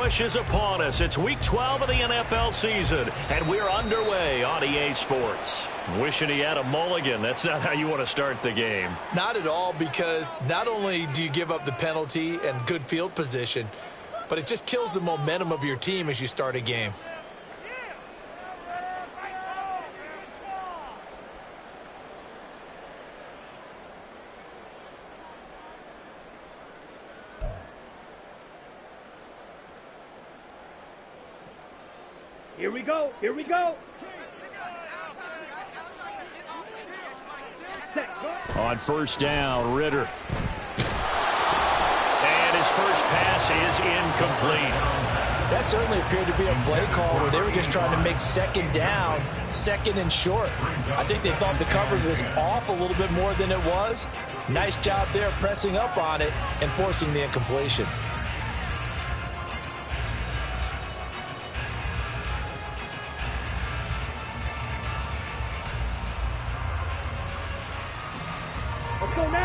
push is upon us. It's Week 12 of the NFL season, and we're underway on EA Sports. Wishing he had a mulligan. That's not how you want to start the game. Not at all, because not only do you give up the penalty and good field position, but it just kills the momentum of your team as you start a game. Here we go. Here we go. On first down, Ritter. And his first pass is incomplete. That certainly appeared to be a play call where they were just trying to make second down, second and short. I think they thought the coverage was off a little bit more than it was. Nice job there pressing up on it and forcing the incompletion.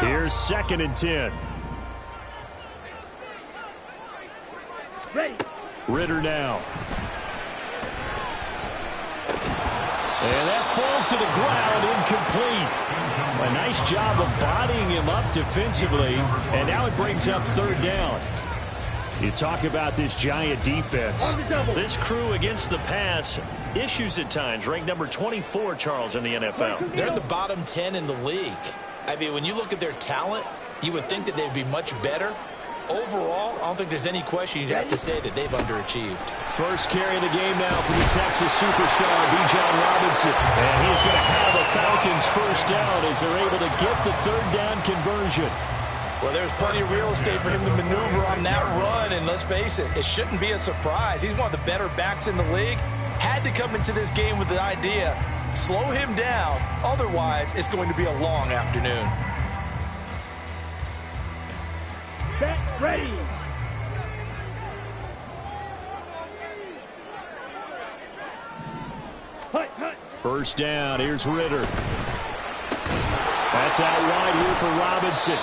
Here's 2nd and 10. Ready. Ritter now. And that falls to the ground, incomplete. A nice job of bodying him up defensively, and now it brings up 3rd down. You talk about this Giant defense. This crew against the pass, issues at times, ranked number 24, Charles, in the NFL. They're in the bottom 10 in the league. I mean, when you look at their talent, you would think that they'd be much better. Overall, I don't think there's any question you'd have to say that they've underachieved. First carry of the game now for the Texas superstar, Bijan Robinson. And he's going to have a Falcons first down as they're able to get the 3rd down conversion. Well, there's plenty of real estate for him to maneuver on that run, and let's face it, it shouldn't be a surprise. He's one of the better backs in the league. Had to come into this game with the idea, slow him down, otherwise it's going to be a long afternoon. Set, ready. Hut, hut. First down, here's Ritter. That's out wide here for Robinson.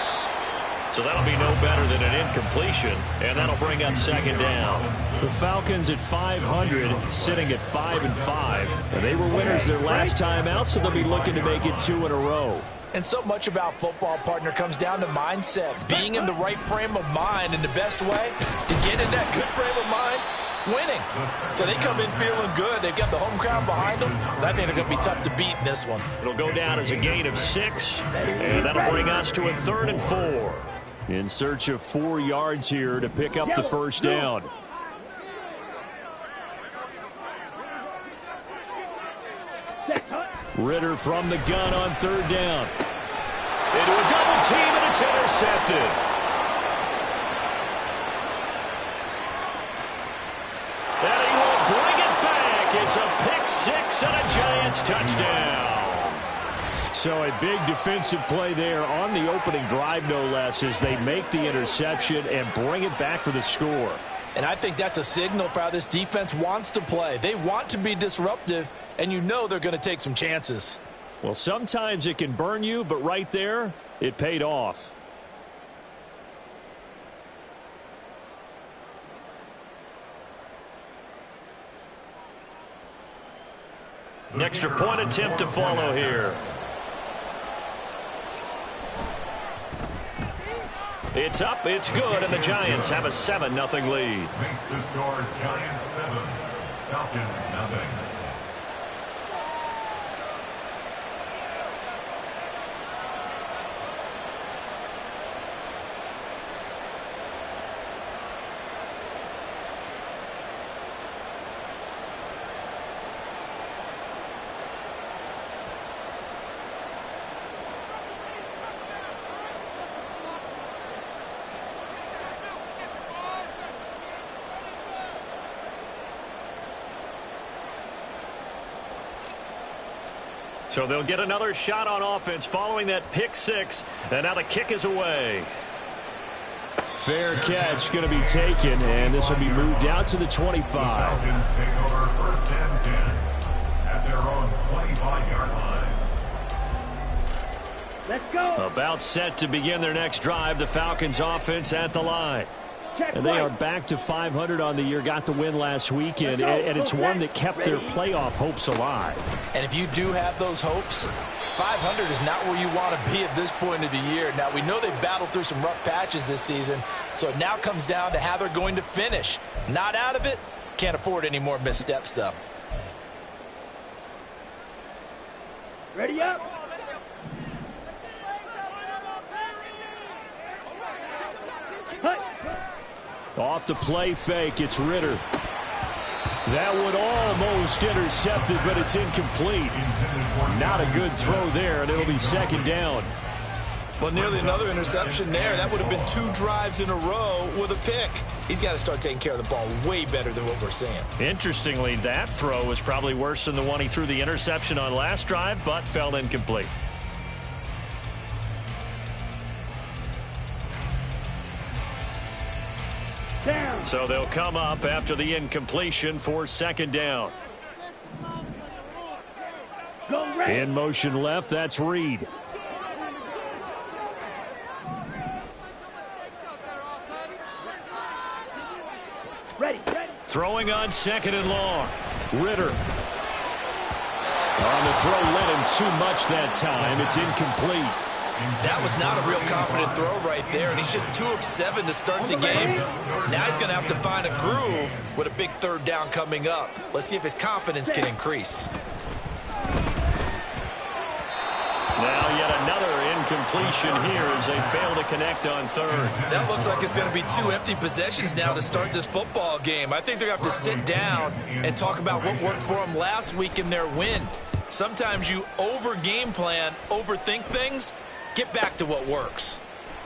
So that'll be no better than an incompletion, and that'll bring up 2nd down. The Falcons at 500, sitting at 5-5. And they were winners their last time out, so they'll be looking to make it 2 in a row. And so much about football, partner, comes down to mindset. Being in the right frame of mind, and the best way to get in that good frame of mind, winning. So they come in feeling good. They've got the home crowd behind them. I think they're going to be tough to beat in this one. It'll go down as a gain of 6, and that'll bring us to a 3rd and 4. In search of 4 yards here to pick up the first down. Ritter from the gun on 3rd down. Into a double team, and it's intercepted. And he will bring it back. It's a pick 6 and a Giants touchdown. So a big defensive play there on the opening drive, no less, as they make the interception and bring it back for the score. And I think that's a signal for how this defense wants to play. They want to be disruptive, and you know they're going to take some chances. Well, sometimes it can burn you, but right there, it paid off. An extra point attempt to follow here. It's up, it's good, and the Giants have a 7-0 lead. Makes the score Giants 7, Falcons nothing. So they'll get another shot on offense following that pick 6, and now the kick is away. Fair catch going to be taken, and this will be moved out to the 25. The Falcons take over 1st and 10 at their own 25-yard line. Let's go. About set to begin their next drive. The Falcons offense at the line. And they are back to 500 on the year, got the win last weekend, and it's one that kept their playoff hopes alive. And if you do have those hopes, 500 is not where you want to be at this point of the year. Now, we know they've battled through some rough patches this season, so it now comes down to how they're going to finish. Not out of it. Can't afford any more missteps, though. Ready up. Hut. Off the play fake, it's Ritter. That would almost intercept it, but it's incomplete. Not a good throw there, and it'll be second down. Well, nearly another interception there. That would have been 2 drives in a row with a pick. He's got to start taking care of the ball way better than what we're seeing. Interestingly, that throw was probably worse than the one he threw the interception on last drive, but fell incomplete. Down. So they'll come up after the incompletion for second down. Go right. In motion left, that's Reed. Ready. Ready. Throwing on second and long. Ritter. On the throw, led him too much that time. It's incomplete. That was not a real confident throw right there, and he's just 2 of 7 to start the game. Now he's going to have to find a groove with a big third down coming up. Let's see if his confidence can increase. Now yet another incompletion here as they fail to connect on third. That looks like it's going to be 2 empty possessions now to start this football game. I think they're going to have to sit down and talk about what worked for them last week in their win. Sometimes you over-game plan, overthink things. Get back to what works.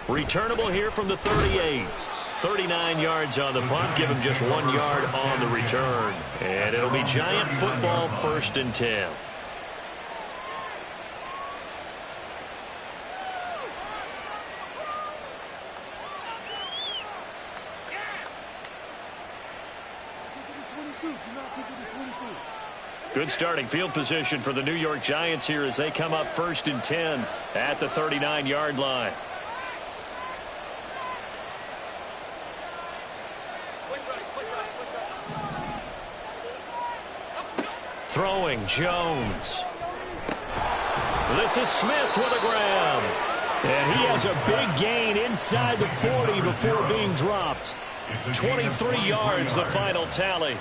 Returnable here from the 38. 39 yards on the punt. Give him just 1 yard on the return. And it'll be Giant football, 1st and 10. Good starting field position for the New York Giants here as they come up 1st and 10 at the 39-yard line. Throwing, Jones. This is Smith with a grab. And he has a big gain inside the 40 before being dropped. 23 yards, the final tally.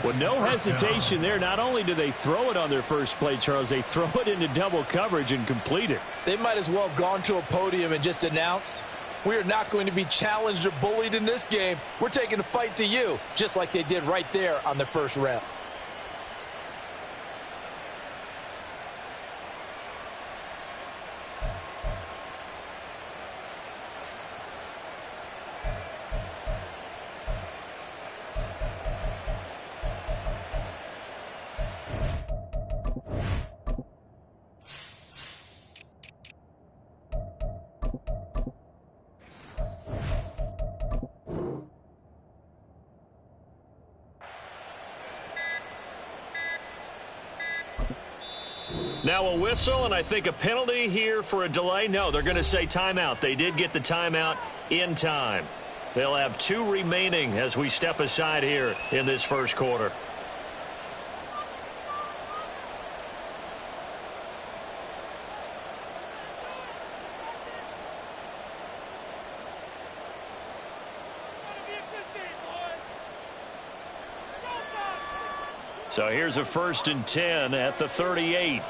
With no hesitation there, not only do they throw it on their first play, Charles, they throw it into double coverage and complete it. They might as well have gone to a podium and just announced, we are not going to be challenged or bullied in this game. We're taking the fight to you, just like they did right there on the first rep. Now a whistle, and I think a penalty here for a delay. No, they're going to say timeout. They did get the timeout in time. They'll have 2 remaining as we step aside here in this first quarter. So here's a 1st and 10 at the 38.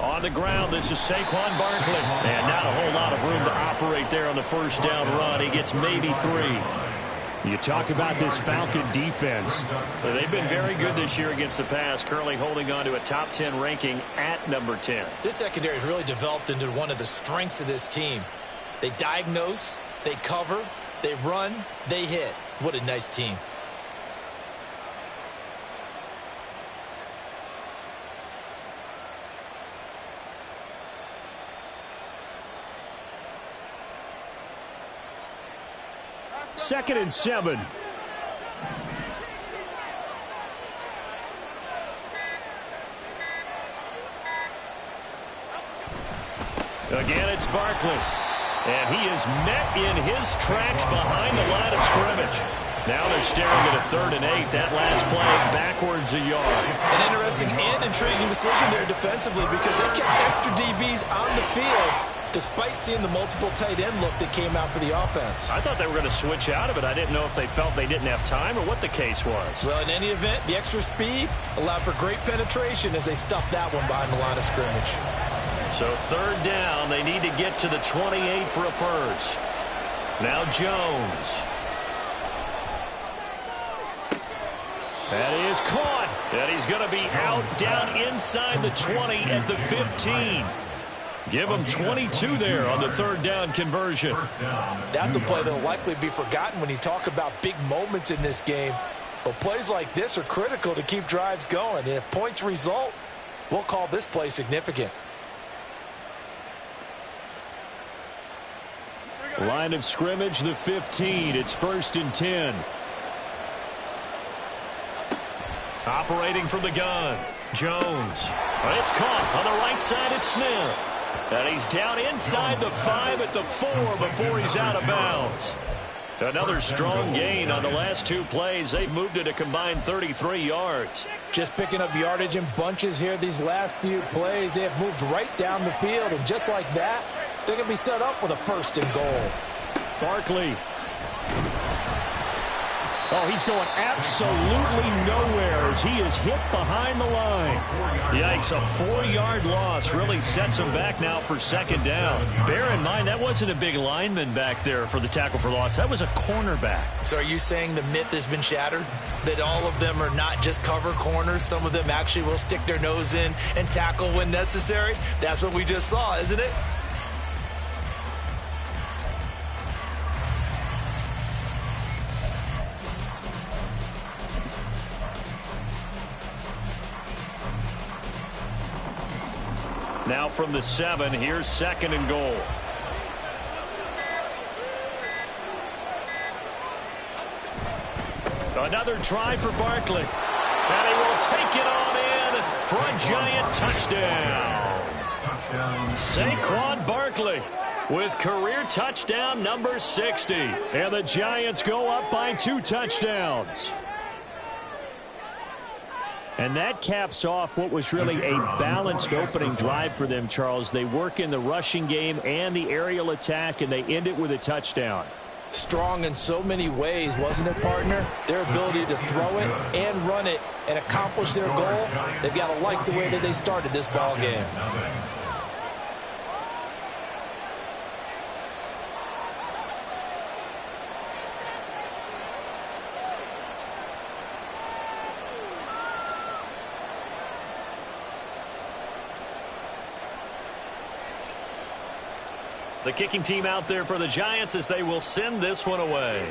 On the ground, this is Saquon Barkley. And not a whole lot of room to operate there on the first down run. He gets maybe 3. You talk about this Falcon defense. They've been very good this year against the pass, currently holding on to a top 10 ranking at number 10. This secondary has really developed into one of the strengths of this team. They diagnose, they cover, they run, they hit. What a nice team. Second and 7. Again, it's Barkley. And he is met in his tracks behind the line of scrimmage. Now they're staring at a 3rd and 8. That last play backwards a yard. An interesting and intriguing decision there defensively because they kept extra DBs on the field despite seeing the multiple tight end look that came out for the offense. I thought they were going to switch out of it. I didn't know if they felt they didn't have time or what the case was. Well, in any event, the extra speed allowed for great penetration as they stuffed that one behind the line of scrimmage. So 3rd down, they need to get to the 28 for a first. Now Jones. That is caught. And he's going to be out down inside the 20 at the 15. Give him 22 there on the 3rd down conversion. That's a play that will likely be forgotten when you talk about big moments in this game. But plays like this are critical to keep drives going. And if points result, we'll call this play significant. Line of scrimmage, the 15. It's 1st and 10. Operating from the gun, Jones. It's caught on the right side at Smith. And he's down inside the 5 at the 4 before he's out of bounds. Another strong gain on the last 2 plays. They've moved it a combined 33 yards. Just picking up yardage in bunches here these last few plays. They have moved right down the field, and just like that, they're going to be set up with a 1st and goal. Barkley. Oh, he's going absolutely nowhere as he is hit behind the line. Yikes, a 4-yard loss really sets him back now for 2nd down. Bear in mind, that wasn't a big lineman back there for the tackle for loss. That was a cornerback. So are you saying the myth has been shattered? That all of them are not just cover corners? Some of them actually will stick their nose in and tackle when necessary? That's what we just saw, isn't it? Now from the 7, here's 2nd and goal. Another try for Barkley. And he will take it on in for a giant touchdown. Saquon Barkley with career touchdown number 60. And the Giants go up by 2 touchdowns. And that caps off what was really a balanced opening drive for them, Charles. They work in the rushing game and the aerial attack, and they end it with a touchdown. Strong in so many ways, wasn't it, partner? Their ability to throw it and run it and accomplish their goal, they've got to like the way that they started this ball game. The kicking team out there for the Giants as they will send this one away.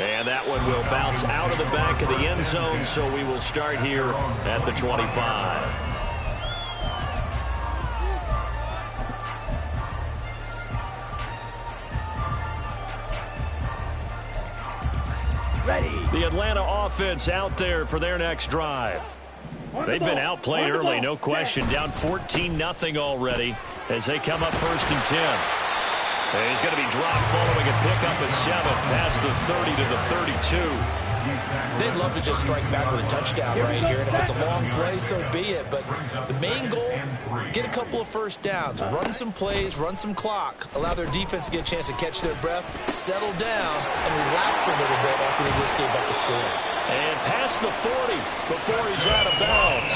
And that one will bounce out of the back of the end zone, so we will start here at the 25. Ready. The Atlanta offense out there for their next drive. They've been outplayed early, no question. Down 14-0 already as they come up 1st and 10. And he's going to be dropped following a pickup of 7 past the 30 to the 32. They'd love to just strike back with a touchdown right here. And if it's a long play, so be it. But the main goal, get a couple of 1st downs, run some plays, run some clock, allow their defense to get a chance to catch their breath, settle down, and relax a little bit after they just gave up the score. And past the 40 before he's out of bounds.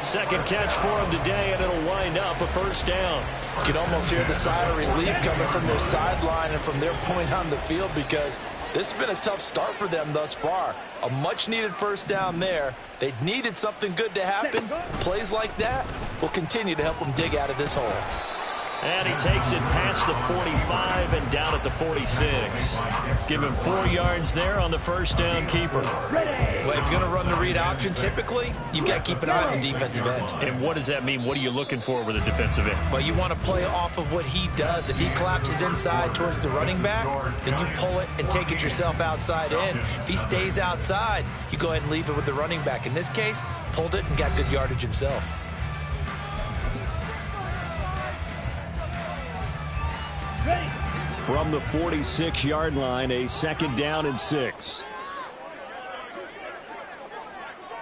2nd catch for him today, and it'll wind up a 1st down. You can almost hear the sigh of relief coming from their sideline and from their point on the field because this has been a tough start for them thus far. A much-needed 1st down there. They needed something good to happen. Plays like that will continue to help them dig out of this hole. And he takes it past the 45 and down at the 46. Give him 4 yards there on the 1st down keeper. Well, if you're going to run the read option, typically, you've got to keep an eye on the defensive end. And what does that mean? What are you looking for with a defensive end? Well, you want to play off of what he does. If he collapses inside towards the running back, then you pull it and take it yourself outside in. If he stays outside, you go ahead and leave it with the running back. In this case, pulled it and got good yardage himself. Ready. From the 46-yard line, a 2nd down and 6.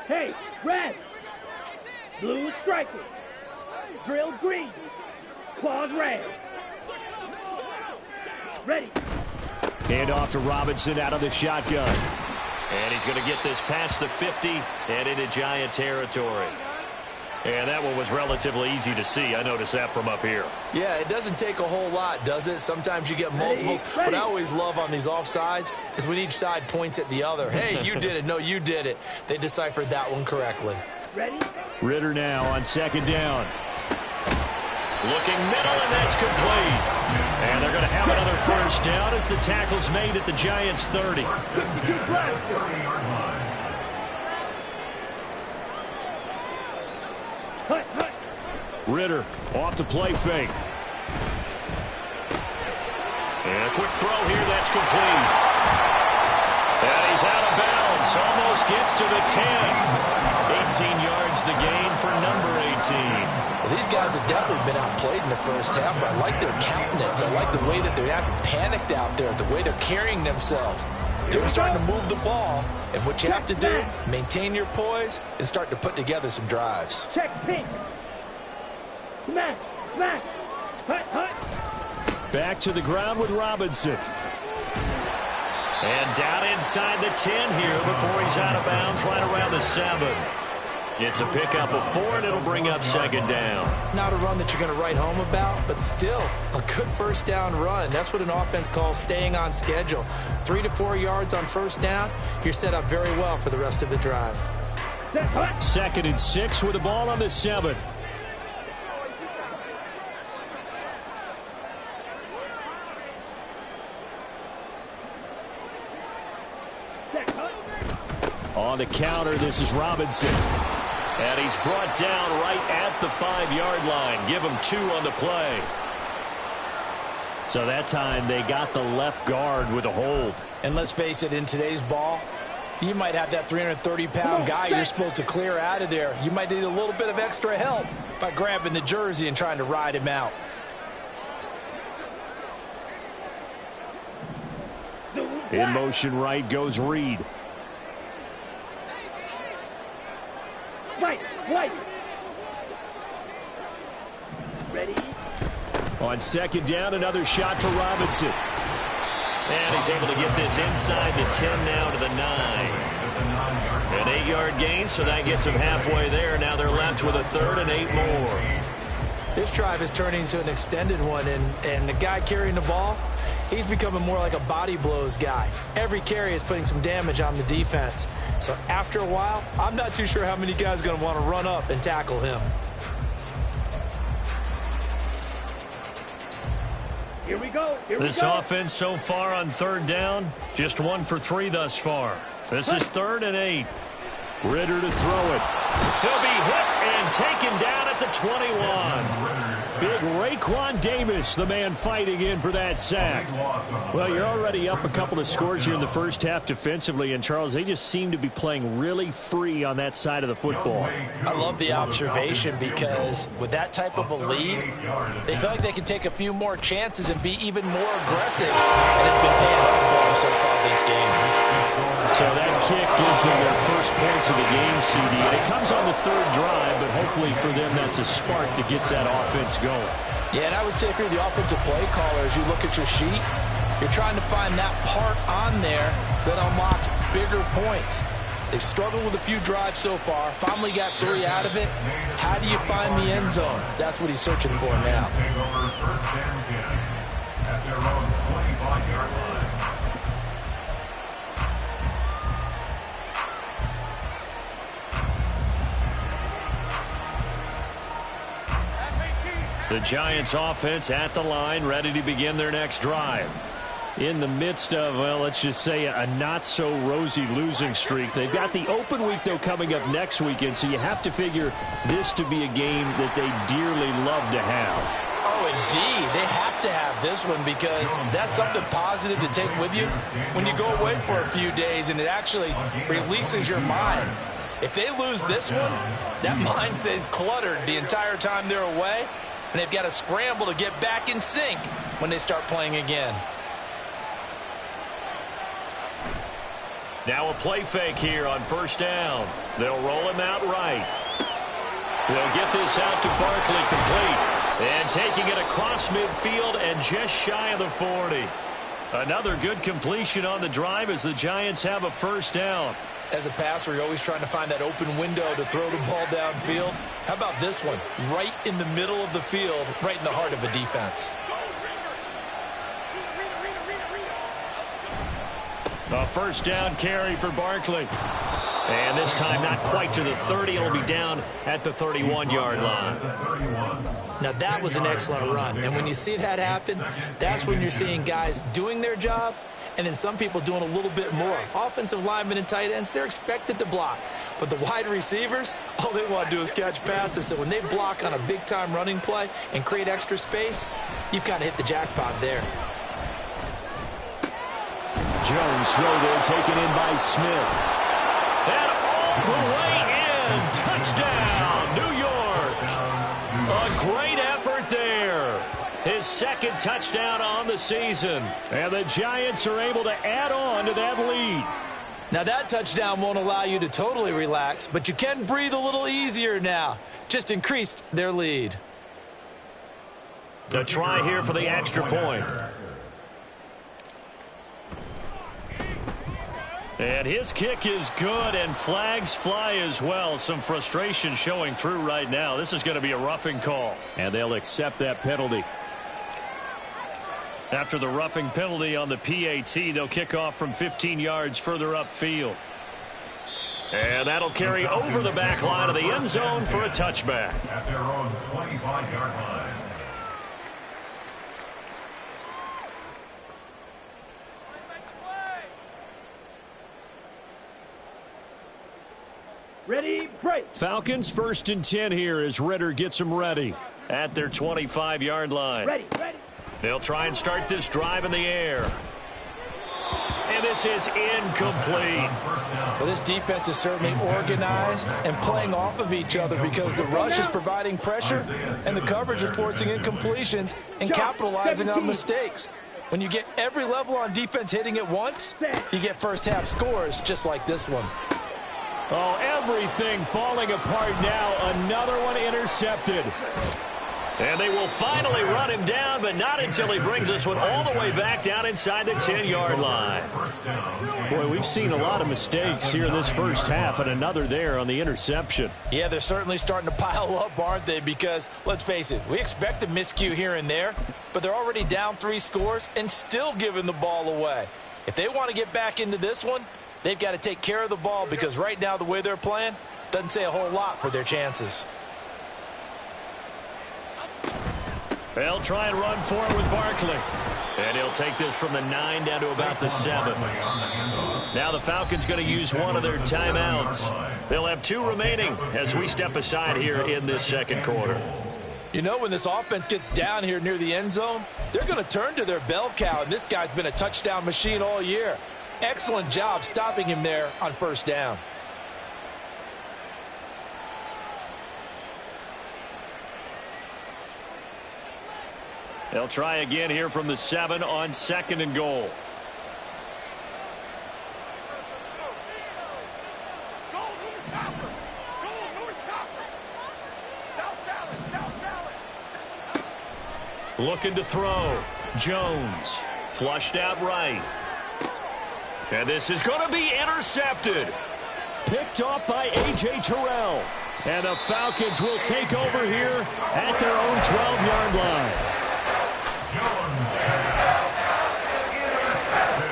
Hey, red. Blue is striking. Drill green. Claws red. Ready. Hand off to Robinson out of the shotgun. And he's going to get this past the 50 and into Giant territory. And that one was relatively easy to see. I noticed that from up here. Yeah, it doesn't take a whole lot, does it? Sometimes you get multiples. What I always love on these offsides is when each side points at the other. Hey, you did it. No, you did it. They deciphered that one correctly. Ready. Ritter now on 2nd down. Looking middle, and that's complete. And they're going to have another first down as the tackle's made at the Giants' 30. Ritter off to play fake. And a quick throw here, that's complete. And he's out of bounds, almost gets to the 10. 18 yards the gain for number 18. Well, these guys have definitely been outplayed in the first half, but I like their countenance. I like the way that they're acting panicked out there, the way they're carrying themselves. They were starting to move the ball, and what you have to do, maintain your poise and start to put together some drives. Check pink. Smash, smash. Hut, hut. Back to the ground with Robinson. And down inside the 10 here before he's out of bounds right around the 7. It's a pickup of 4, and it'll bring up 2nd down. Not a run that you're going to write home about, but still a good first down run. That's what an offense calls staying on schedule. 3 to 4 yards on first down, you're set up very well for the rest of the drive. 2nd and 6 with the ball on the 7. On the counter, this is Robinson. And he's brought down right at the 5-yard line. Give him 2 on the play. So that time they got the left guard with a hold. And let's face it, in today's ball, you might have that 330-pound guy you're supposed to clear out of there. You might need a little bit of extra help by grabbing the jersey and trying to ride him out. In motion right goes Reed. White. Ready. On 2nd down, another shot for Robinson. And he's able to get this inside the 10 now to the 9. An 8-yard gain, so that gets them halfway there. Now they're left with a 3rd and 8 more. This drive is turning into an extended one, and the guy carrying the ball, he's becoming more like a body blows guy. Every carry is putting some damage on the defense. So after a while, I'm not too sure how many guys are going to want to run up and tackle him. Here we go. This offense so far on 3rd down, just 1 for 3 thus far. This is 3rd and 8. Ritter to throw it. He'll be hit and taken down at the 21. Big Raekwon Davis, the man fighting in for that sack. Well, you're already up a couple of scores here in the first half defensively, and Charles, they just seem to be playing really free on that side of the football. I love the observation because with that type of a lead, they feel like they can take a few more chances and be even more aggressive, and it's been paying off for them so far this game. So that kick gives them their first points of the game, CD, and it comes on the 3rd drive, but hopefully for them that's a spark that gets that offense going. Yeah, and I would say if you're the offensive play caller, as you look at your sheet, you're trying to find that part on there that unlocks bigger points. They've struggled with a few drives so far, finally got 3 out of it. How do you find the end zone? That's what he's searching for now. At their own 25-yard line. The Giants offense at the line, ready to begin their next drive. In the midst of, well, let's just say a not-so-rosy losing streak. They've got the open week, though, coming up next weekend, so you have to figure this to be a game that they dearly love to have. Oh, indeed. They have to have this one because that's something positive to take with you when you go away for a few days, and it actually releases your mind. If they lose this one, that mind stays cluttered the entire time they're away. and they've got to scramble to get back in sync when they start playing again. Now a play fake here on first down. They'll roll him out right. They'll get this out to Barkley, complete. And taking it across midfield and just shy of the 40. Another good completion on the drive as the Giants have a first down. As a passer, you're always trying to find that open window to throw the ball downfield. How about this one? Right in the middle of the field, right in the heart of a defense. A first down carry for Barkley. And this time not quite to the 30. It'll be down at the 31-yard line. Now that was an excellent run. And when you see that happen, that's when you're seeing guys doing their job and then some people doing a little bit more. Offensive linemen and tight ends, they're expected to block. But the wide receivers, all they want to do is catch passes. So when they block on a big-time running play and create extra space, you've got to hit the jackpot there. Jones throw there, taken in by Smith. And all the way in. Touchdown, New York. A great effort there. His second touchdown on the season. And the Giants are able to add on to that lead. Now that touchdown won't allow you to totally relax, but you can breathe a little easier now. Just increased their lead. A try here for the extra point. And his kick is good, and flags fly as well. Some frustration showing through right now. This is going to be a roughing call, and they'll accept that penalty. After the roughing penalty on the PAT, they'll kick off from 15 yards further upfield. And that'll carry over the back line of the end zone for a touchback. At their own 25-yard line. Ready, break. Falcons 1st and 10 here as Ritter gets them ready at their 25-yard line. Ready, ready. They'll try and start this drive in the air. And this is incomplete. Well, this defense is certainly organized and playing off of each other because the rush is providing pressure and the coverage is forcing incompletions and capitalizing on mistakes. When you get every level on defense hitting at once, you get first-half scores just like this one. Oh, everything falling apart now. Another one intercepted. And they will finally run him down, but not until he brings this one all the way back down inside the 10-yard line. Boy, we've seen a lot of mistakes here in this first half, and another there on the interception. Yeah, they're certainly starting to pile up, aren't they? Because, let's face it, we expect a miscue here and there, but they're already down 3 scores and still giving the ball away. If they want to get back into this one, they've got to take care of the ball because right now the way they're playing doesn't say a whole lot for their chances. They'll try and run for it with Barkley. And he'll take this from the 9 down to about the 7. Now the Falcons going to use one of their timeouts. They'll have 2 remaining as we step aside here in this second quarter. You know, when this offense gets down here near the end zone, they're going to turn to their bell cow, and this guy's been a touchdown machine all year. Excellent job stopping him there on first down. They'll try again here from the 7 on 2nd and goal. Looking to throw. Jones flushed out right. And this is going to be intercepted. Picked off by A.J. Terrell. And the Falcons will take over here at their own 12-yard line. Jones pass. Intercepted.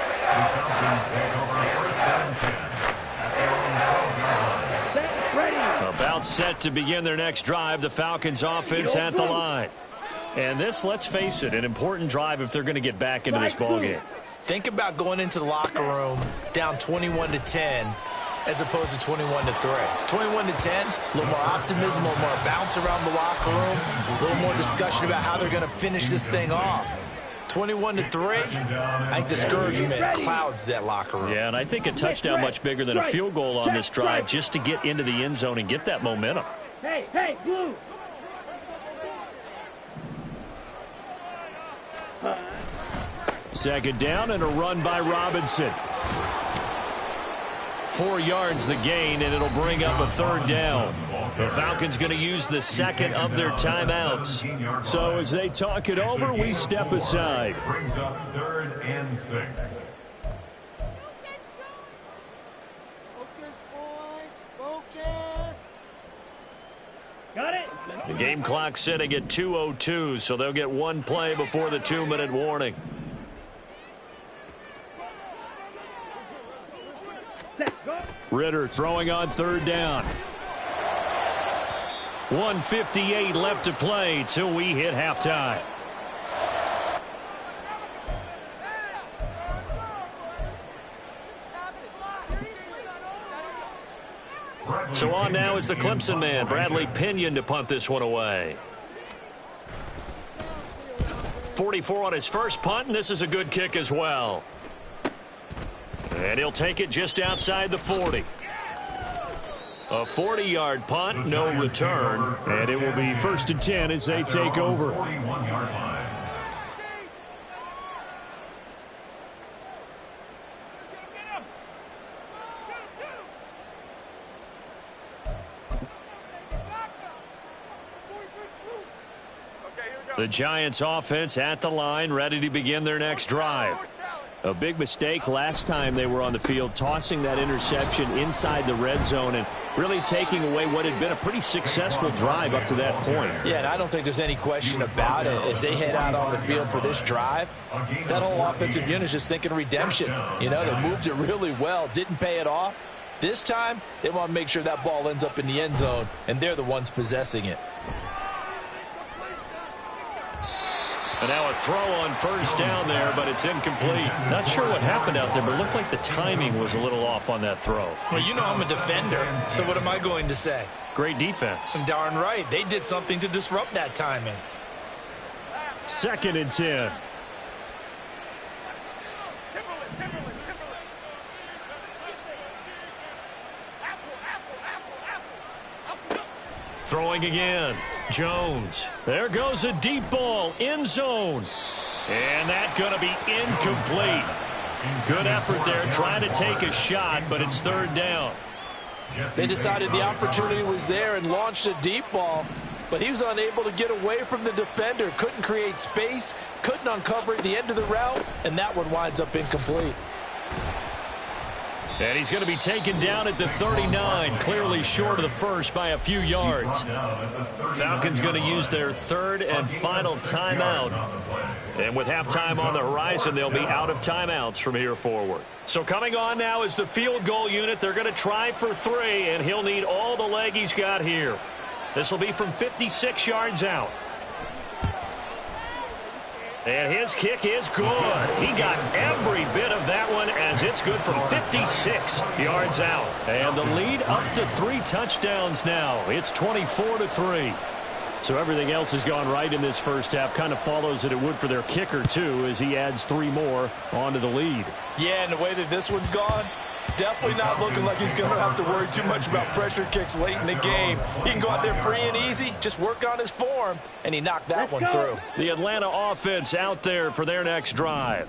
The Falcons take over 1st and 10 at their own 12-yard line. Ready. About set to begin their next drive. The Falcons offense at the line. And this, let's face it, an important drive if they're going to get back into this ballgame. Think about going into the locker room down 21-10 as opposed to 21-3. 21-10, a little more optimism, a little more bounce around the locker room, a little more discussion about how they're going to finish this thing off. 21-3, I think discouragement clouds that locker room. Yeah, and I think a touchdown much bigger than a field goal on this drive just to get into the end zone and get that momentum. Hey, blue. Second down and a run by Robinson. 4 yards the gain, and it'll bring up a third down. The Falcons going to use the second of their timeouts. So as they talk it over, we step aside. Brings up 3rd and 6. Focus, boys. Focus. Got it? The game clock sitting at 2:02, so they'll get one play before the 2-minute warning. Let's go. Ritter throwing on third down. 1:58 left to play till we hit halftime. So on now is the Clemson man, Bradley Pinion, to punt this one away. 44 on his first punt, and this is a good kick as well. And he'll take it just outside the 40. A 40-yard punt, no return. And it will be 1st and 10 as they take over. 41-yard line. The Giants offense at the line, ready to begin their next drive. A big mistake last time they were on the field, tossing that interception inside the red zone and really taking away what had been a pretty successful drive up to that point. Yeah, and I don't think there's any question about it. As they head out on the field for this drive, that whole offensive unit is just thinking redemption. You know, they moved it really well, didn't pay it off. This time, they want to make sure that ball ends up in the end zone, and they're the ones possessing it. And now a throw on first down there, but it's incomplete. Not sure what happened out there, but it looked like the timing was a little off on that throw. Well, you know I'm a defender, so what am I going to say? Great defense. Darn right. They did something to disrupt that timing. 2nd and 10. Throwing again. Jones. There goes a deep ball. End zone. And that's going to be incomplete. Good effort there trying to take a shot, but it's 3rd down. They decided the opportunity was there and launched a deep ball, but he was unable to get away from the defender. Couldn't create space, couldn't uncover at the end of the route, and that one winds up incomplete. And he's going to be taken down at the 39, clearly short of the first by a few yards. Falcons going to use their 3rd and final timeout. And with halftime on the horizon, they'll be out of timeouts from here forward. So coming on now is the field goal unit. They're going to try for 3, and he'll need all the leg he's got here. This will be from 56 yards out. And his kick is good. He got every bit of that one as it's good from 56 yards out. And the lead up to 3 touchdowns now. It's 24-3. So everything else has gone right in this first half. Kind of follows that it would for their kicker, too, as he adds 3 more onto the lead. Yeah, and the way that this one's gone, definitely not looking like he's going to have to worry too much about pressure kicks late in the game. He can go out there free and easy, just work on his form, and he knocked that one through. The Atlanta offense out there for their next drive.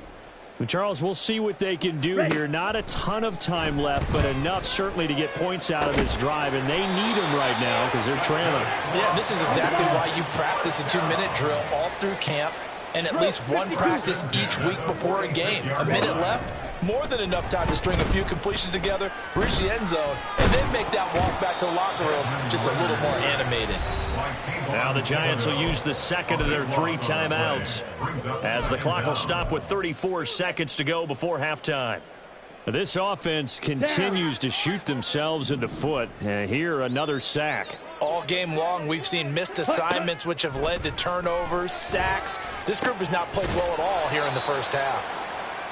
Well, Charles, we'll see what they can do here. Not a ton of time left, but enough certainly to get points out of this drive, and they need them right now because they're trailing. Yeah, this is exactly why you practice a 2-minute drill all through camp and at least one practice each week before a game. A minute left, more than enough time to string a few completions together, reach the end zone, and then make that walk back to the locker room just a little more animated. Now the Giants will use the second of their 3 timeouts as the clock will stop with 34 seconds to go before halftime. This offense continues to shoot themselves in the foot. Here, another sack. All game long, we've seen missed assignments, which have led to turnovers, sacks. This group has not played well at all here in the first half.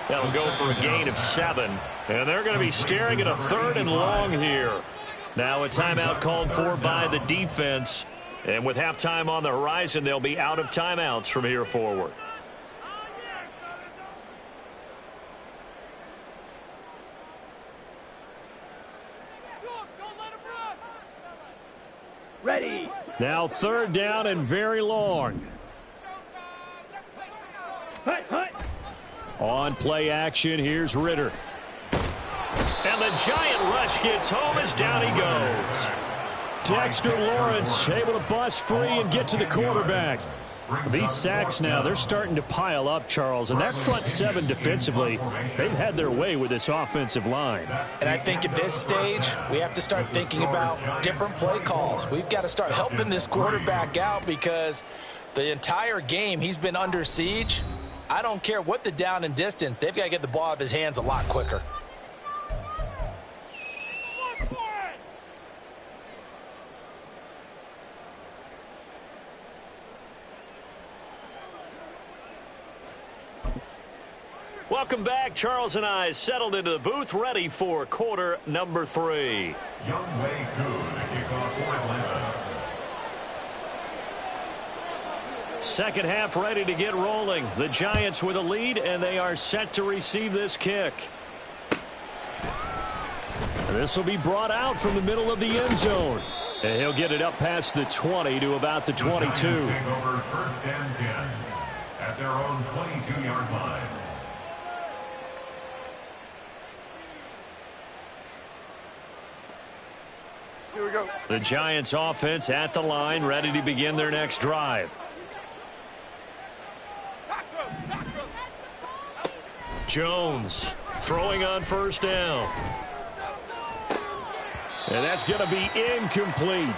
That'll go for a gain of 7. And they're going to be staring at a 3rd and long here. Now a timeout called for by the defense. And with halftime on the horizon, they'll be out of timeouts from here forward. Ready. Now 3rd down and very long. Hut, hut. On play action, here's Ritter. And the giant rush gets home as down he goes. Dexter Lawrence able to bust free and get to the quarterback. These sacks now, they're starting to pile up, Charles. And that front seven defensively, they've had their way with this offensive line. And I think at this stage, we have to start thinking about different play calls. We've got to start helping this quarterback out because the entire game he's been under siege. I don't care what the down and distance. They've got to get the ball out of his hands a lot quicker. Welcome back. Charles and I settled into the booth, ready for quarter number 3. Young Wei Koo, the kickoff for Atlanta. Second half ready to get rolling. The Giants with a lead, and they are set to receive this kick. This will be brought out from the middle of the end zone. And he'll get it up past the 20 to about the 22. Take over first and 10 at their own 22-yard line. Here we go. The Giants offense at the line, ready to begin their next drive. Jones throwing on first down. And that's going to be incomplete.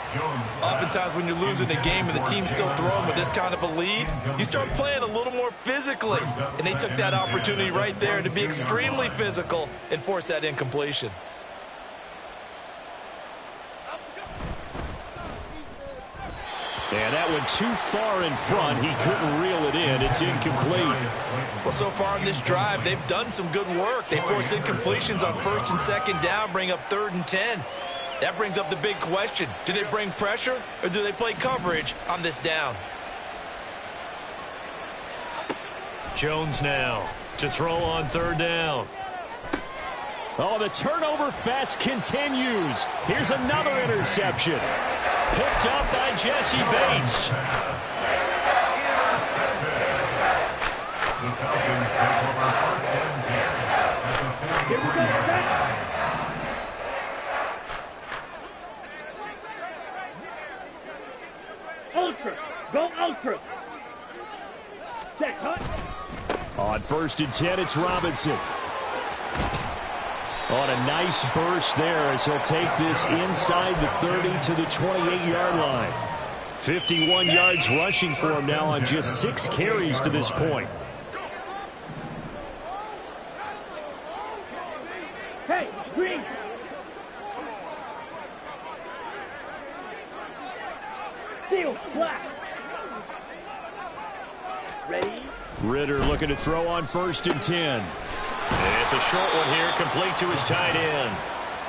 Oftentimes when you're losing a game and the team's still throwing with this kind of a lead, you start playing a little more physically. And they took that opportunity right there to be extremely physical and force that incompletion. And that went too far in front. He couldn't reel it in. It's incomplete. Well, so far in this drive, they've done some good work. They force incompletions on first and second down, bring up 3rd and 10. That brings up the big question. Do they bring pressure or do they play coverage on this down? Jones now to throw on 3rd down. Oh, the turnover fest continues. Here's another interception. Picked up by Jesse Bates. The Falcons take over first and 10 at the 43-yard line. Ultra. Go ultra. Check, hut. On 1st and 10, it's Robinson. On a nice burst there as he'll take this inside the 30 to the 28-yard line. 51 yards rushing for him now on just 6 carries to this point. Hey, green. Seal, black. Ready? Ritter looking to throw on 1st and 10. And it's a short one here, complete to his tight end.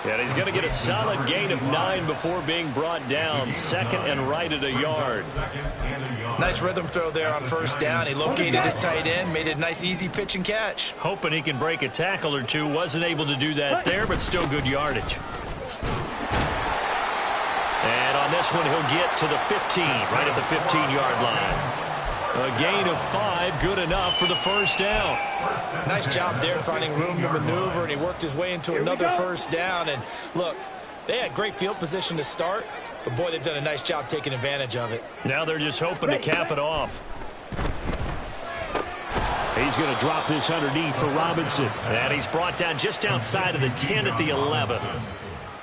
And he's going to get a solid gain of 9 before being brought down. 2nd and right at a yard. Nice rhythm throw there on first down. He located his tight end, made it a nice easy pitch and catch. Hoping he can break a tackle or two. Wasn't able to do that there, but still good yardage. And on this one, he'll get to the 15, right at the 15-yard line. A gain of 5, good enough for the first down. Nice job there finding room to maneuver, and he worked his way into another first down. And look, they had great field position to start, but boy, they've done a nice job taking advantage of it. Now they're just hoping to cap it off. He's going to drop this underneath for Robinson. And he's brought down just outside of the 10 at the 11.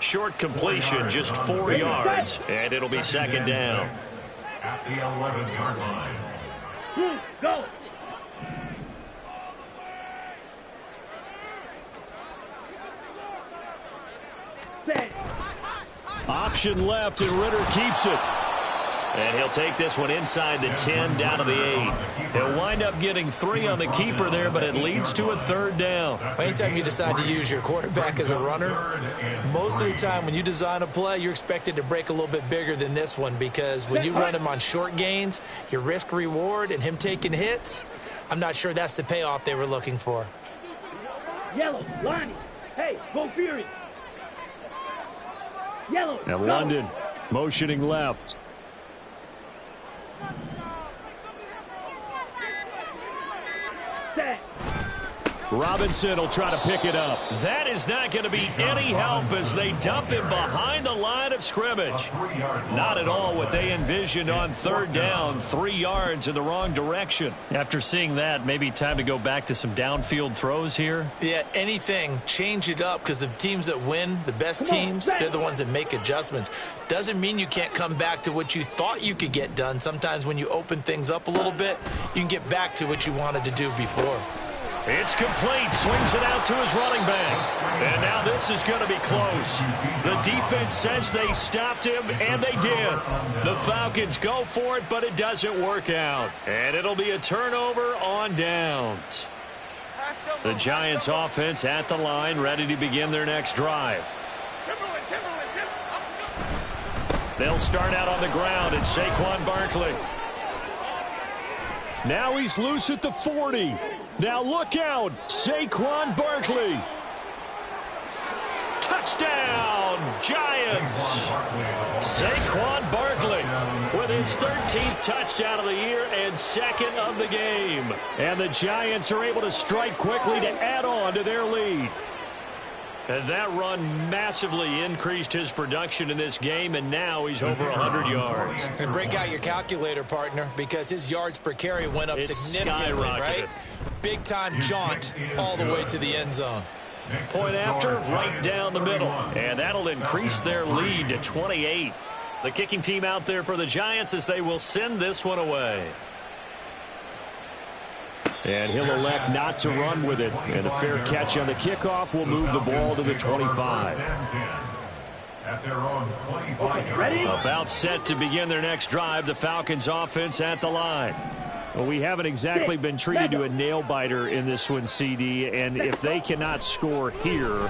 Short completion, just 4 yards, and it'll be 2nd down. At the 11-yard line. Go. Set. Option left, and Ritter keeps it. And he'll take this one inside the 10, down to the 8. He'll wind up getting 3 on the keeper there, but it leads to a 3rd down. Anytime you decide to use your quarterback as a runner, most of the time when you design a play, you're expected to break a little bit bigger than this one, because when you run him on short gains, your risk-reward and him taking hits, I'm not sure that's the payoff they were looking for. Yellow, Lonnie. Hey, go Fury. Yellow. And go. London motioning left. Set. Robinson will try to pick it up. That is not going to be any help as they dump him behind the line of scrimmage. Not at all what they envisioned on third down. 3 yards in the wrong direction. After seeing that, maybe time to go back to some downfield throws here. Yeah, anything. Change it up because the teams that win, the best teams, they're the ones that make adjustments. Doesn't mean you can't come back to what you thought you could get done. Sometimes when you open things up a little bit, you can get back to what you wanted to do before. It's complete. Swings it out to his running back. And now this is going to be close. The defense says they stopped him, and they did. The Falcons go for it, but it doesn't work out. And it'll be a turnover on downs. The Giants offense at the line, ready to begin their next drive. They'll start out on the ground. It's Saquon Barkley. Now he's loose at the 40. Now look out, Saquon Barkley. Touchdown, Giants. Saquon Barkley with his 13th touchdown of the year and 2nd of the game. And the Giants are able to strike quickly to add on to their lead. And that run massively increased his production in this game, and now he's over 100 yards. And break out your calculator, partner, because his yards per carry went up significantly, right? Big-time jaunt all the way to the end zone. Point after, right down the middle. And that'll increase their lead to 28. The kicking team out there for the Giants as they will send this one away. And he'll elect not to run with it. And a fair catch on the kickoff will move the ball to the 25. About set to begin their next drive, the Falcons offense at the line. Well, we haven't exactly been treated to a nail-biter in this one, CD. And if they cannot score here,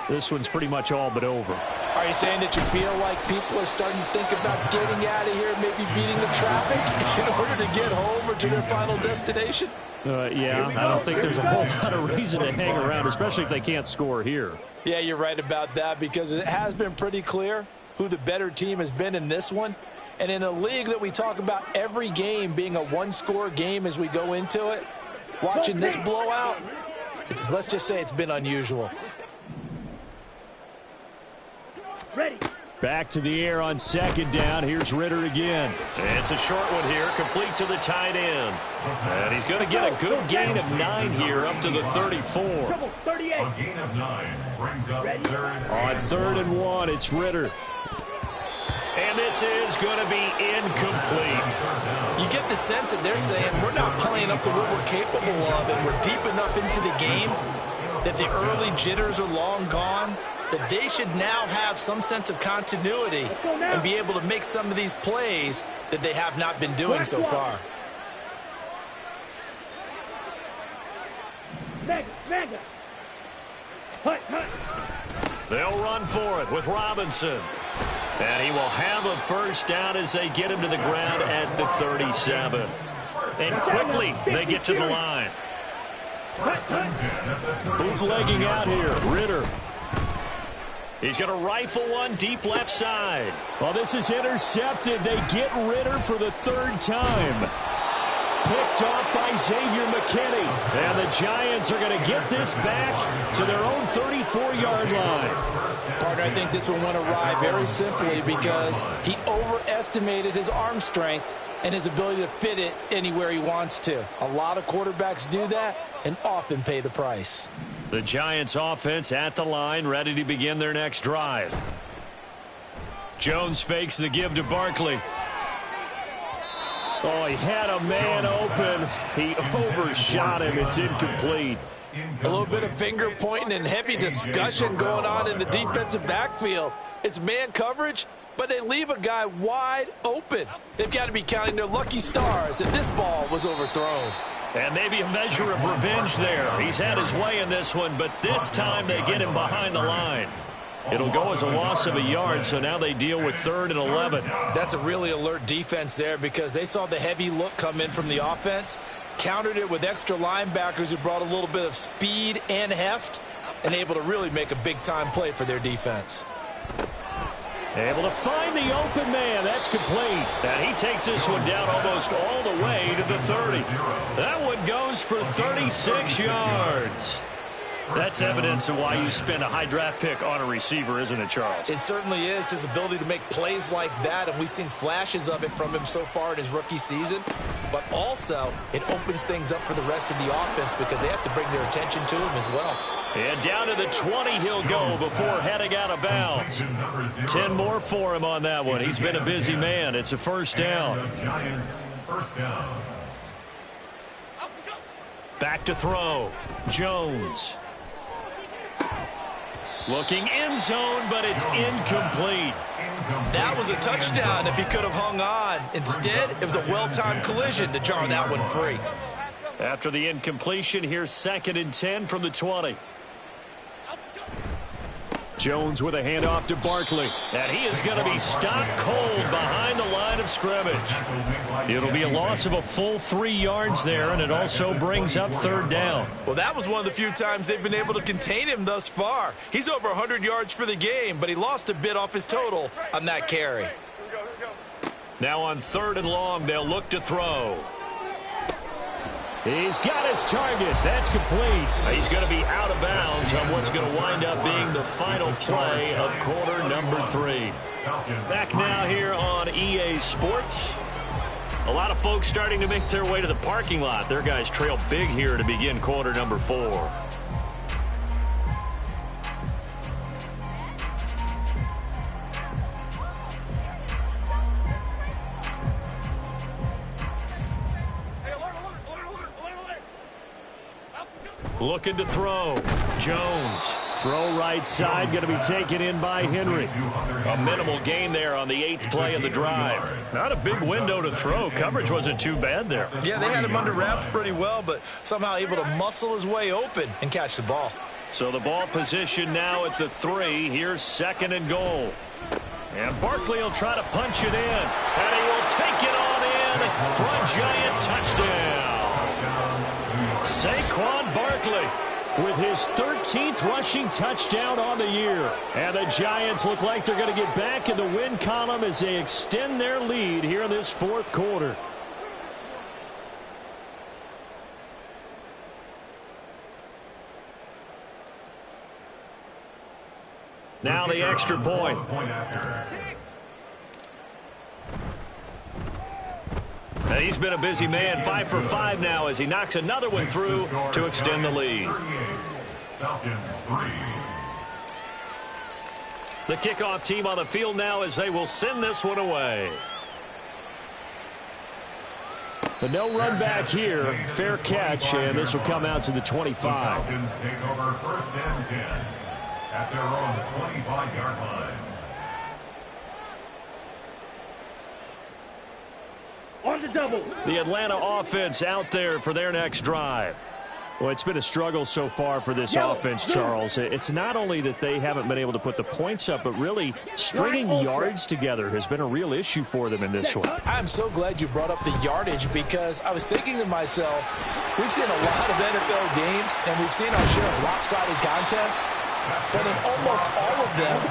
this one's pretty much all but over. Are you saying that you feel like people are starting to think about getting out of here, maybe beating the traffic in order to get home or to their final destination? Yeah, I don't think there's a whole lot of reason to hang around, especially if they can't score here. Yeah, you're right about that because it has been pretty clear who the better team has been in this one. And in a league that we talk about every game being a one-score game as we go into it, watching this blowout, let's just say it's been unusual. Ready. Back to the air on 2nd down. Here's Ritter again. It's a short one here, complete to the tight end. And he's going to get a good gain of 9 here up to the 34. A gain of 9 brings up third. On 3rd and 1, it's Ritter. And this is going to be incomplete. You get the sense that they're saying we're not playing up to what we're capable of, and we're deep enough into the game that the early jitters are long gone, that they should now have some sense of continuity and be able to make some of these plays that they have not been doing so far. Mega. Hut. They'll run for it with Robinson. And he will have a first down as they get him to the ground at the 37. And quickly they get to the line. Bootlegging out here, Ritter. He's going to rifle one deep left side. Well, this is intercepted. They get Ritter for the 3rd time. Picked off by Xavier McKinney. And the Giants are going to get this back to their own 34-yard line. Partner, I think this one went awry very simply because he overestimated his arm strength and his ability to fit it anywhere he wants to. A lot of quarterbacks do that and often pay the price. The Giants offense at the line, ready to begin their next drive. Jones fakes the give to Barkley. Oh, he had a man open. He overshot him. It's incomplete. A little bit of finger pointing and heavy discussion going on in the defensive backfield. It's man coverage, but they leave a guy wide open. They've got to be counting their lucky stars that this ball was overthrown. And maybe a measure of revenge there. He's had his way in this one, but this time they get him behind the line. It'll go as a loss of a yard, so now they deal with 3rd and 11. That's a really alert defense there because they saw the heavy look come in from the offense, countered it with extra linebackers who brought a little bit of speed and heft, and able to really make a big-time play for their defense. Able to find the open man. That's complete. And he takes this one down almost all the way to the 30. That one goes for 36 yards. That's evidence of why you spend a high draft pick on a receiver, isn't it, Charles? It certainly is. His ability to make plays like that, and we've seen flashes of it from him so far in his rookie season. But also, it opens things up for the rest of the offense because they have to bring their attention to him as well. And down to the 20 he'll go before heading out of bounds. 10 more for him on that one. He's been a busy man. It's a first down. Back to throw. Jones. Looking end zone, but it's incomplete. That was a touchdown if he could have hung on. Instead, it was a well-timed collision to jar that one free. After the incompletion, here's 2nd and 10 from the 20. Jones with a handoff to Barkley. And he is going to be stopped cold behind the line of scrimmage. It'll be a loss of a full 3 yards there, and it also brings up 3rd down. Well, that was one of the few times they've been able to contain him thus far. He's over 100 yards for the game, but he lost a bit off his total on that carry. Now on 3rd and long, they'll look to throw. He's got his target. That's complete. He's going to be out of bounds on what's going to wind up being the final play of quarter number 3. Back now here on EA Sports. A lot of folks starting to make their way to the parking lot. Their guys trail big here to begin quarter number 4. Looking to throw. Jones. Throw right side. Going to be taken in by Henry. A minimal gain there on the 8th play of the drive. Not a big window to throw. Coverage wasn't too bad there. Yeah, they had him under wraps pretty well, but somehow able to muscle his way open and catch the ball. So the ball position now at the 3. Here's 2nd and goal. And Barkley will try to punch it in. And he will take it on in for a giant touchdown. Saquon Barkley with his 13th rushing touchdown on the year. And the Giants look like they're going to get back in the win column as they extend their lead here in this 4th quarter. Now the extra point. And he's been a busy man, 5 for 5 now as he knocks another one through to extend the lead. The kickoff team on the field now as they will send this one away. But no run back here. Fair catch, and this will come out to the 25. Falcons take over 1st and 10 at their own 25-yard line. On the double. The Atlanta offense out there for their next drive. Well, it's been a struggle so far for this offense, Charles. It's not only that they haven't been able to put the points up, but really stringing yards together has been a real issue for them in this one. I'm so glad you brought up the yardage because I was thinking to myself, we've seen a lot of NFL games and we've seen our share of lopsided contests, but in almost all of them,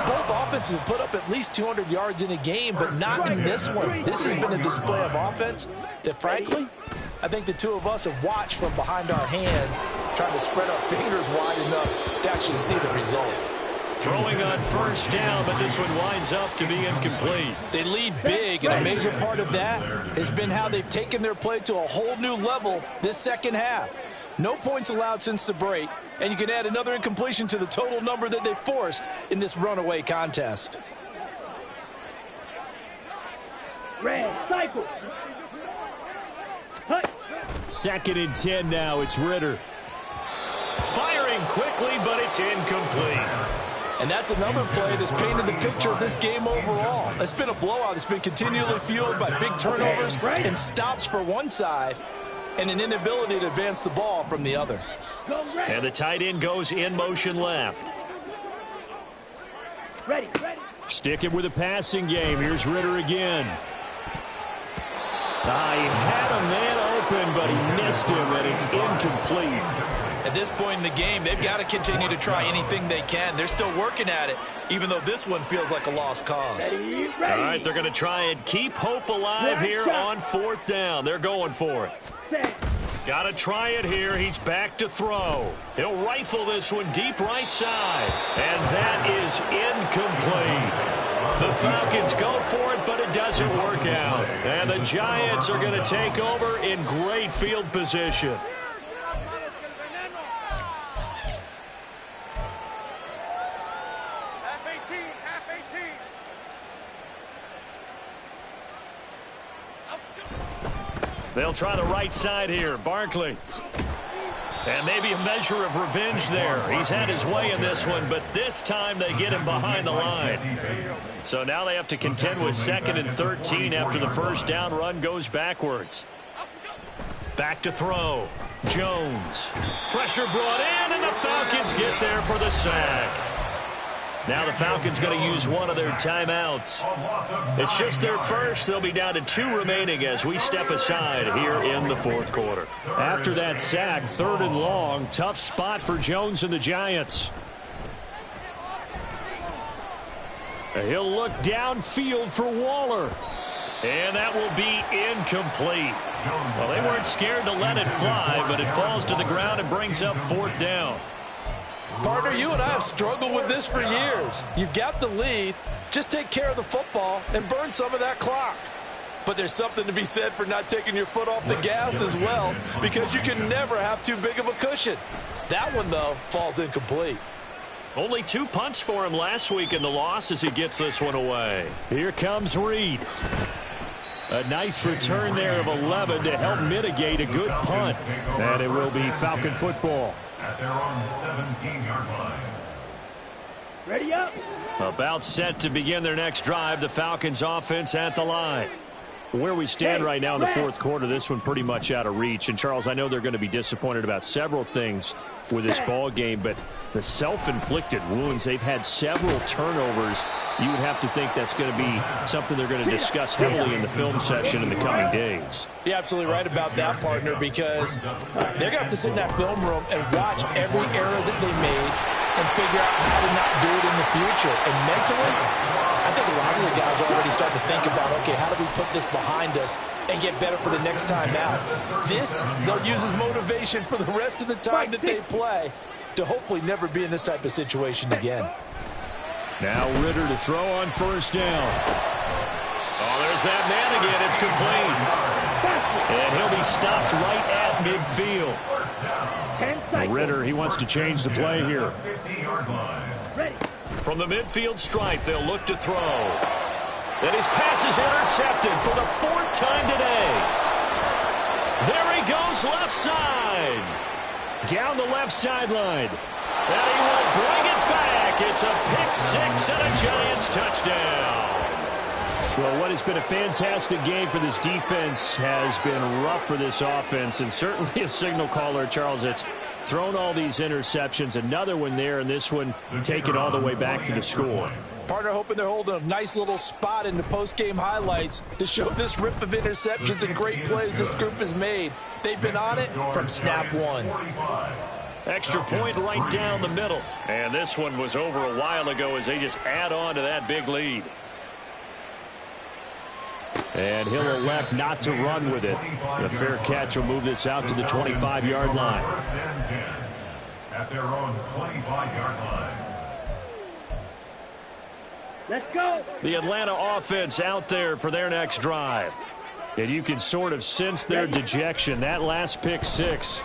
both offenses have put up at least 200 yards in a game, but not in this one. This has been a display of offense that, frankly, I think the two of us have watched from behind our hands, trying to spread our fingers wide enough to actually see the result. Throwing on 1st down, but this one winds up to be incomplete. They lead big, and a major part of that has been how they've taken their play to a whole new level this second half. No points allowed since the break, and you can add another incompletion to the total number that they forced in this runaway contest. Red, cycle. 2nd and 10 now. It's Ritter. Firing quickly, but it's incomplete. And that's another play that's painted the picture of this game overall. It's been a blowout. It's been continually fueled by big turnovers and stops for one side and an inability to advance the ball from the other. And the tight end goes in motion left. Ready. Sticking with the passing game. Here's Ritter again. He had a man open, but he missed him, and it's incomplete. At this point in the game, they've got to continue to try anything they can. They're still working at it, even though this one feels like a lost cause. Ready. All right, they're going to try and keep hope alive here on 4th down. They're going for it. Set. Got to try it here. He's back to throw. He'll rifle this one deep right side. And that is incomplete. The Falcons go for it, but it doesn't work out. And the Giants are going to take over in great field position. They'll try the right side here. Barkley. And maybe a measure of revenge there. He's had his way in this one, but this time they get him behind the line. So now they have to contend with 2nd and 13 after the first down run goes backwards. Back to throw. Jones. Pressure brought in, and the Falcons get there for the sack. Now the Falcons going to use one of their timeouts. It's just their first. They'll be down to 2 remaining as we step aside here in the 4th quarter. After that sack, 3rd and long. Tough spot for Jones and the Giants. He'll look downfield for Waller. And that will be incomplete. Well, they weren't scared to let it fly, but it falls to the ground and brings up 4th down. Partner, you and I have struggled with this for years. You've got the lead. Just take care of the football and burn some of that clock. But there's something to be said for not taking your foot off the gas as well, because you can never have too big of a cushion. That one, though, falls incomplete. Only 2 punts for him last week in the loss as he gets this one away. Here comes Reed. A nice return there of 11 to help mitigate a good punt. And it will be Falcon football. At their own 17-yard line. Ready up. About set to begin their next drive. The Falcons offense at the line. Where we stand right now in the 4th quarter, this one pretty much out of reach. And, Charles, I know they're going to be disappointed about several things with this ball game, but the self-inflicted wounds, they've had several turnovers. You would have to think that's going to be something they're going to discuss heavily in the film session in the coming days. You're absolutely right about that, partner, because they're going to have to sit in that film room and watch every error that they made and figure out how to not do it in the future. And mentally, I think a lot of the guys are already starting to think about, okay, how do we put this behind us and get better for the next time out? This, they'll use as motivation for the rest of the time that they play to hopefully never be in this type of situation again. Now Ritter to throw on 1st down. Oh, there's that man again. It's complete. And he'll be stopped right at midfield. Ritter, he wants to change the play here. From the midfield stripe, they'll look to throw. And his pass is intercepted for the 4th time today. There he goes, left side. Down the left sideline. And he will bring it back. It's a pick-6 and a Giants touchdown. Well, what has been a fantastic game for this defense has been rough for this offense, and certainly a signal caller, Charles, it's thrown all these interceptions. Another one there, and this one taken all the way back to the score. Partner hoping they're holding a nice little spot in the post-game highlights to show this rip of interceptions and great plays this group has made. They've been on it from snap 1. Extra point right down the middle. And this one was over a while ago as they just add on to that big lead. And he'll elect not to run with it. The fair catch will move this out to the 25-yard line. At their own 25-yard line. Let's go. The Atlanta offense out there for their next drive. And you can sort of sense their dejection. That last pick-6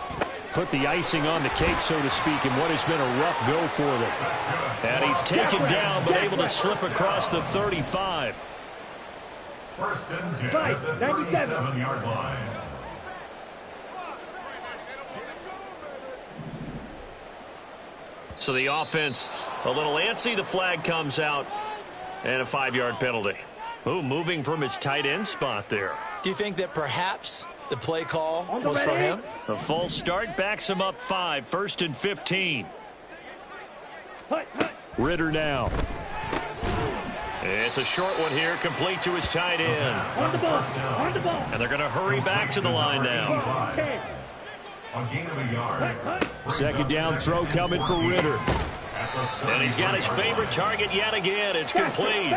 put the icing on the cake, so to speak, in what has been a rough go for them. And he's taken down, but able to slip across the 35. 1st and 10 at the 37-yard line. So the offense a little antsy. The flag comes out and a 5-yard penalty. Ooh, moving from his tight end spot there. Do you think that perhaps the play call was for him? A false start backs him up 5. 1st and 15. Ritter now. It's a short one here, complete to his tight end. On the ball. On the ball. And they're going to hurry back to the line now. A gain of a yard. Second down throw coming for Ritter. And he's got his favorite target yet again. It's complete.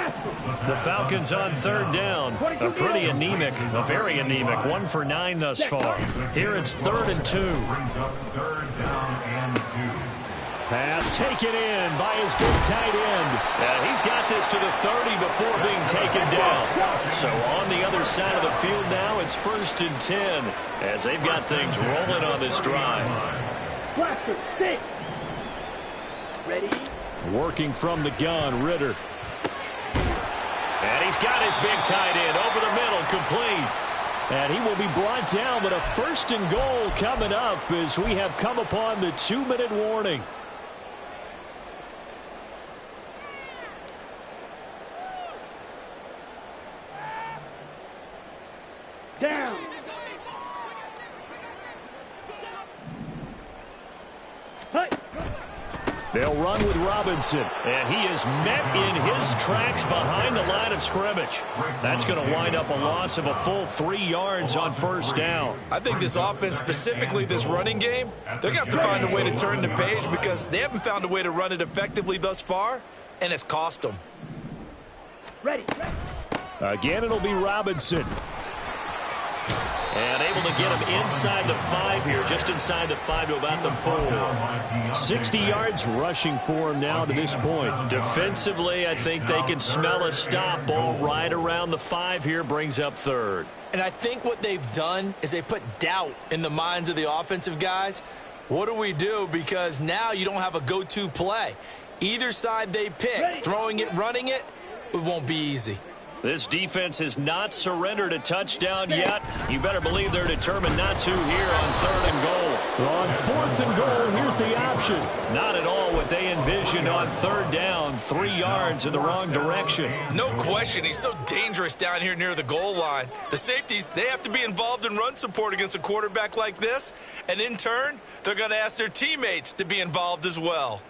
The Falcons on third down. A pretty anemic, a very anemic 1 for 9 thus far. Here it's 3rd and 2. Brings up 3rd down and 2. Pass taken in by his big tight end. And he's got this to the 30 before being taken down. So on the other side of the field now, it's 1st and 10 as they've got things rolling on this drive. Blaster, stick. Ready? Working from the gun, Ritter. And he's got his big tight end over the middle, complete. And he will be brought down, but a 1st and goal coming up as we have come upon the 2-minute warning. Down. Hey. They'll run with Robinson, and he is met in his tracks behind the line of scrimmage. That's going to wind up a loss of a full 3 yards on 1st down. I think this offense, specifically this running game, they're going to have to find a way to turn the page because they haven't found a way to run it effectively thus far, and it's cost them. Ready. Again, it'll be Robinson. And able to get him inside the 5 here, just inside the 5 to about the 4. 60 yards rushing for him now to this point. Defensively, I think they can smell a stop. Ball right around the 5 here, brings up 3rd. And I think what they've done is they put doubt in the minds of the offensive guys. What do we do? Because now you don't have a go-to play. Either side they pick, throwing it, running it, it won't be easy. This defense has not surrendered a touchdown yet. You better believe they're determined not to here on 3rd and goal. On 4th and goal, here's the option. Not at all what they envisioned on 3rd down. 3 yards in the wrong direction. No question, he's so dangerous down here near the goal line. The safeties, they have to be involved in run support against a quarterback like this. And in turn, they're going to ask their teammates to be involved as well.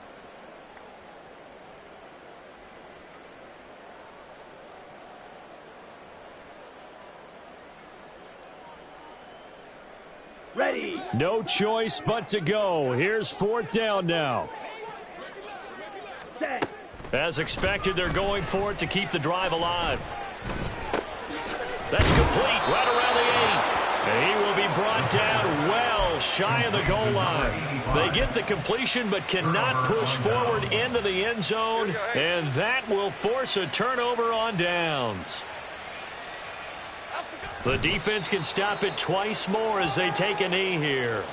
Ready. No choice but to go. Here's 4th down now. Set. As expected, they're going for it to keep the drive alive. That's complete right around the 8. And he will be brought down well shy of the goal line. They get the completion but cannot push forward into the end zone, and that will force a turnover on downs. The defense can stop it twice more as they take a knee here.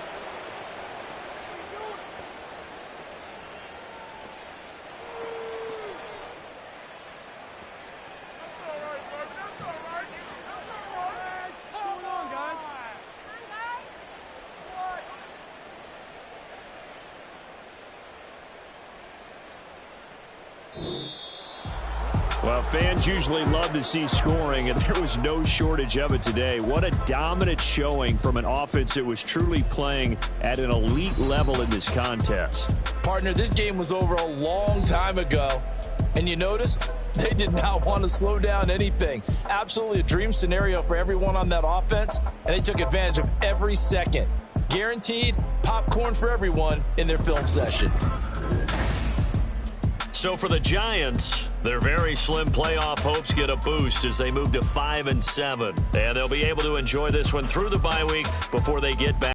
Well, fans usually love to see scoring, and there was no shortage of it today. What a dominant showing from an offense that was truly playing at an elite level in this contest. Partner, this game was over a long time ago, and you noticed they did not want to slow down anything. Absolutely a dream scenario for everyone on that offense, and they took advantage of every second. Guaranteed popcorn for everyone in their film session. So for the Giants, their very slim playoff hopes get a boost as they move to 5-7. And they'll be able to enjoy this one through the bye week before they get back.